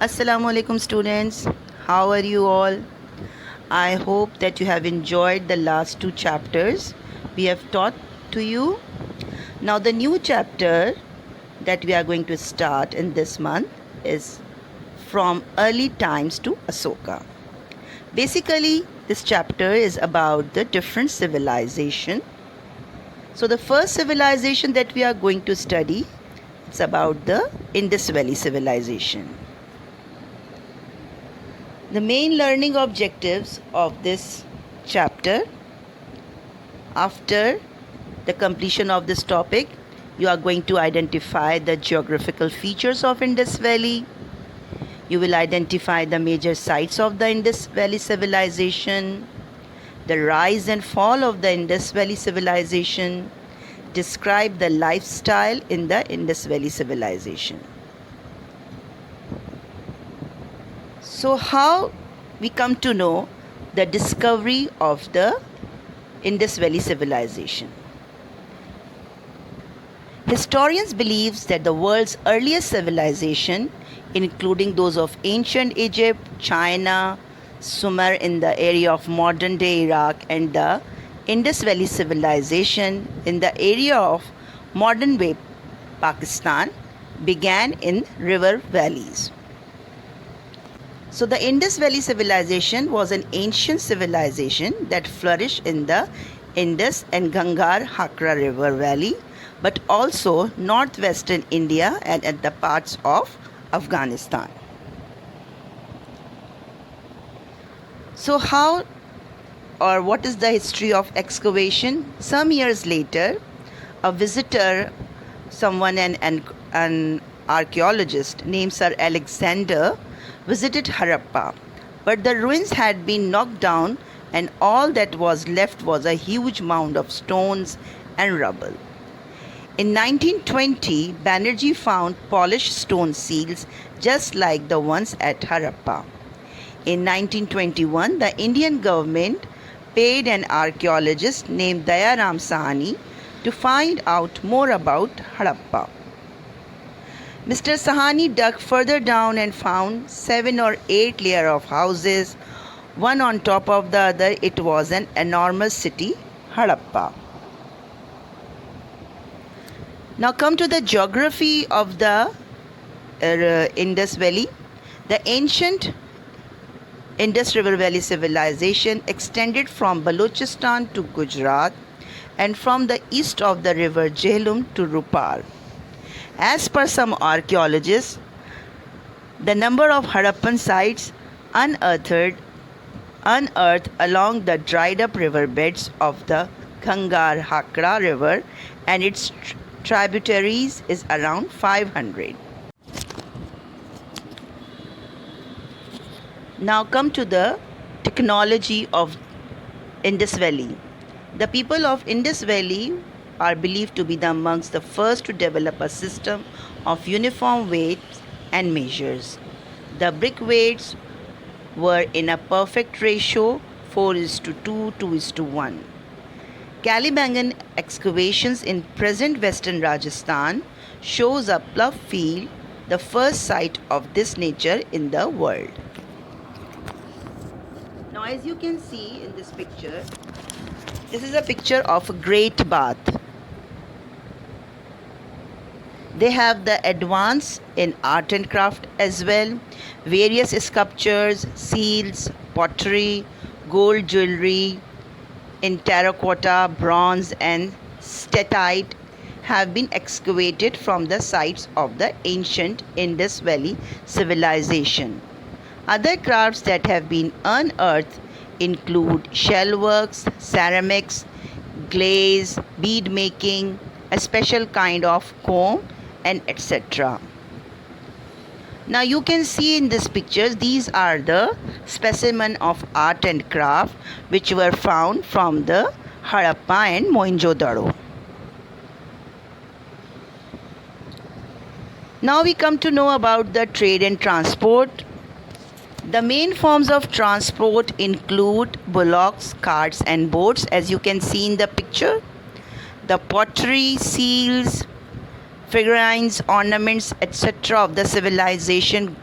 Assalamu alaikum students. How are you all? I hope that you have enjoyed the last two chapters we have taught to you. Now the new chapter that we are going to start in this month is from early times to Asoka. Basically, this chapter is about the different civilization. So the first civilization that we are going to study is about the Indus Valley civilization. The main learning objectives of this chapter, after the completion of this topic, you are going to identify the geographical features of Indus Valley. You will identify the major sites of the Indus Valley civilization, the rise and fall of the Indus Valley civilization, describe the lifestyle in the Indus Valley civilization. So how we come to know the discovery of the Indus Valley civilization? Historians believe that the world's earliest civilization, including those of ancient Egypt, China, Sumer in the area of modern-day Iraq, and the Indus Valley civilization in the area of modern-day Pakistan, began in river valleys. So the Indus Valley civilization was an ancient civilization that flourished in the Indus and Gangar Hakra river valley, but also northwestern India and at the parts of Afghanistan. So how or what is the history of excavation? Some years later, a visitor, an archaeologist named Sir Alexander, visited Harappa, but the ruins had been knocked down and all that was left was a huge mound of stones and rubble. In 1920, Banerjee found polished stone seals just like the ones at Harappa. In 1921, the Indian government paid an archaeologist named Dayaram Sahani to find out more about Harappa. Mr. Sahani dug further down and found 7 or 8 layers of houses, one on top of the other. It was an enormous city, Harappa. Now come to the geography of the Indus Valley. The ancient Indus River Valley civilization extended from Balochistan to Gujarat and from the east of the river Jhelum to Rupar. As per some archaeologists, the number of Harappan sites unearthed along the dried up river beds of the Gangar Hakra river and its tributaries is around 500. Now come to the technology of Indus Valley. The people of Indus Valley are believed to be amongst the first to develop a system of uniform weights and measures. The brick weights were in a perfect ratio 4:2, 2:1. Kalibangan excavations in present western Rajasthan shows a plough field, the first site of this nature in the world. Now as you can see in this picture, this is a picture of a great bath. They have the advance in art and craft as well. Various sculptures, seals, pottery, gold jewelry in terracotta, bronze and steatite have been excavated from the sites of the ancient Indus Valley civilization. Other crafts that have been unearthed include shellworks, ceramics, glaze, bead making, a special kind of comb, and etc. Now you can see in this pictures, these are the specimen of art and craft which were found from the Harappa and Mohenjo-daro. Now we come to know about the trade and transport. The main forms of transport include bullocks, carts and boats as you can see in the picture. The pottery, seals, figurines, ornaments, etc. of the civilization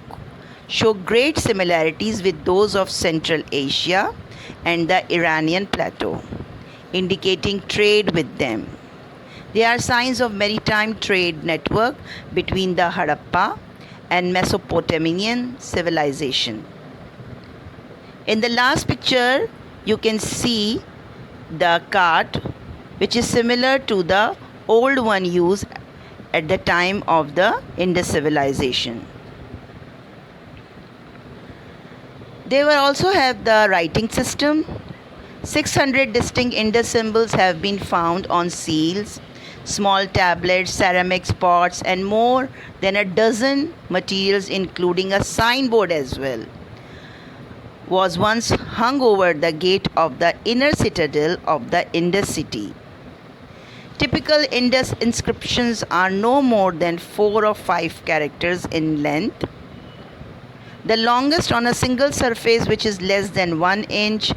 show great similarities with those of Central Asia and the Iranian plateau, indicating trade with them. There are signs of maritime trade network between the Harappa and Mesopotamian civilization. In the last picture, you can see the cart, which is similar to the old one used at the time of the Indus civilization. They will also have the writing system. 600 distinct Indus symbols have been found on seals, small tablets, ceramics, pots, and more than a dozen materials, including a signboard as well, was once hung over the gate of the inner citadel of the Indus city. Typical Indus inscriptions are no more than 4 or 5 characters in length. The longest on a single surface, which is less than 1 inch,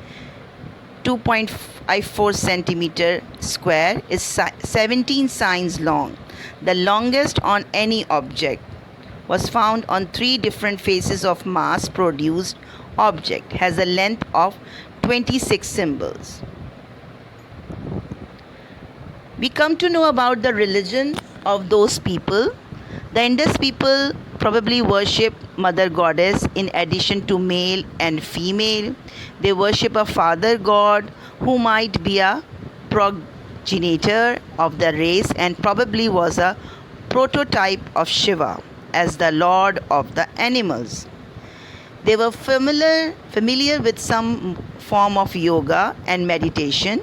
2.54 centimeter square, is 17 signs long. The longest on any object was found on 3 different faces of mass-produced object, has a length of 26 symbols. We come to know about the religion of those people. The Indus people probably worship Mother Goddess in addition to male and female. They worship a father god who might be a progenitor of the race and probably was a prototype of Shiva as the lord of the animals. They were familiar with some form of yoga and meditation.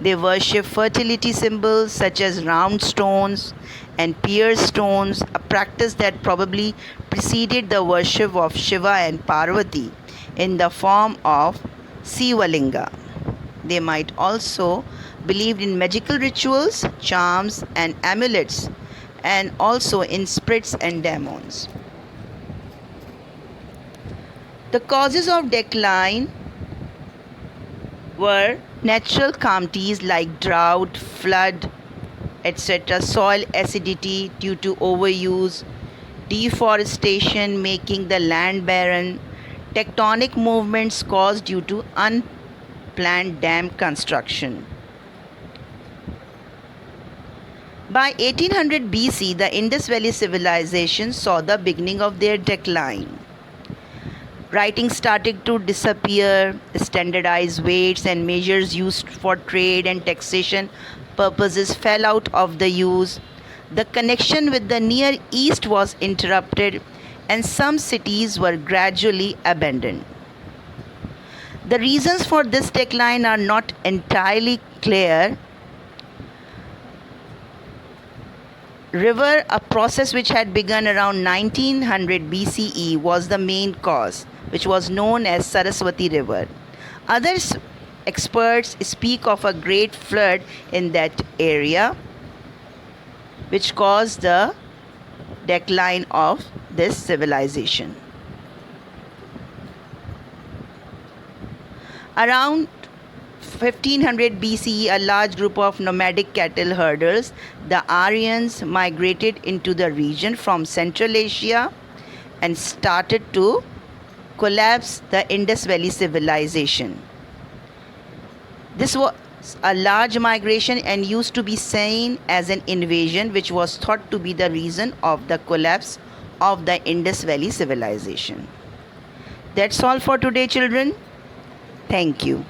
They worship fertility symbols such as round stones and pierced stones, a practice that probably preceded the worship of Shiva and Parvati in the form of Sivalinga. They might also believe in magical rituals, charms, and amulets, and also in spirits and demons. The causes of decline were natural calamities like drought, flood, etc., soil acidity due to overuse, deforestation making the land barren, tectonic movements caused due to unplanned dam construction. By 1800 BC, the Indus Valley civilization saw the beginning of their decline. Writing started to disappear, standardized weights and measures used for trade and taxation purposes fell out of the use. The connection with the Near East was interrupted, and some cities were gradually abandoned. The reasons for this decline are not entirely clear. River, a process which had begun around 1900 BCE, was the main cause, which was known as Saraswati River. Other experts speak of a great flood in that area, which caused the decline of this civilization. Around 1500 BCE, a large group of nomadic cattle herders, the Aryans, migrated into the region from Central Asia and started to collapse the Indus Valley civilization. This was a large migration and used to be seen as an invasion, which was thought to be the reason of the collapse of the Indus Valley civilization. That's all for today, children. Thank you.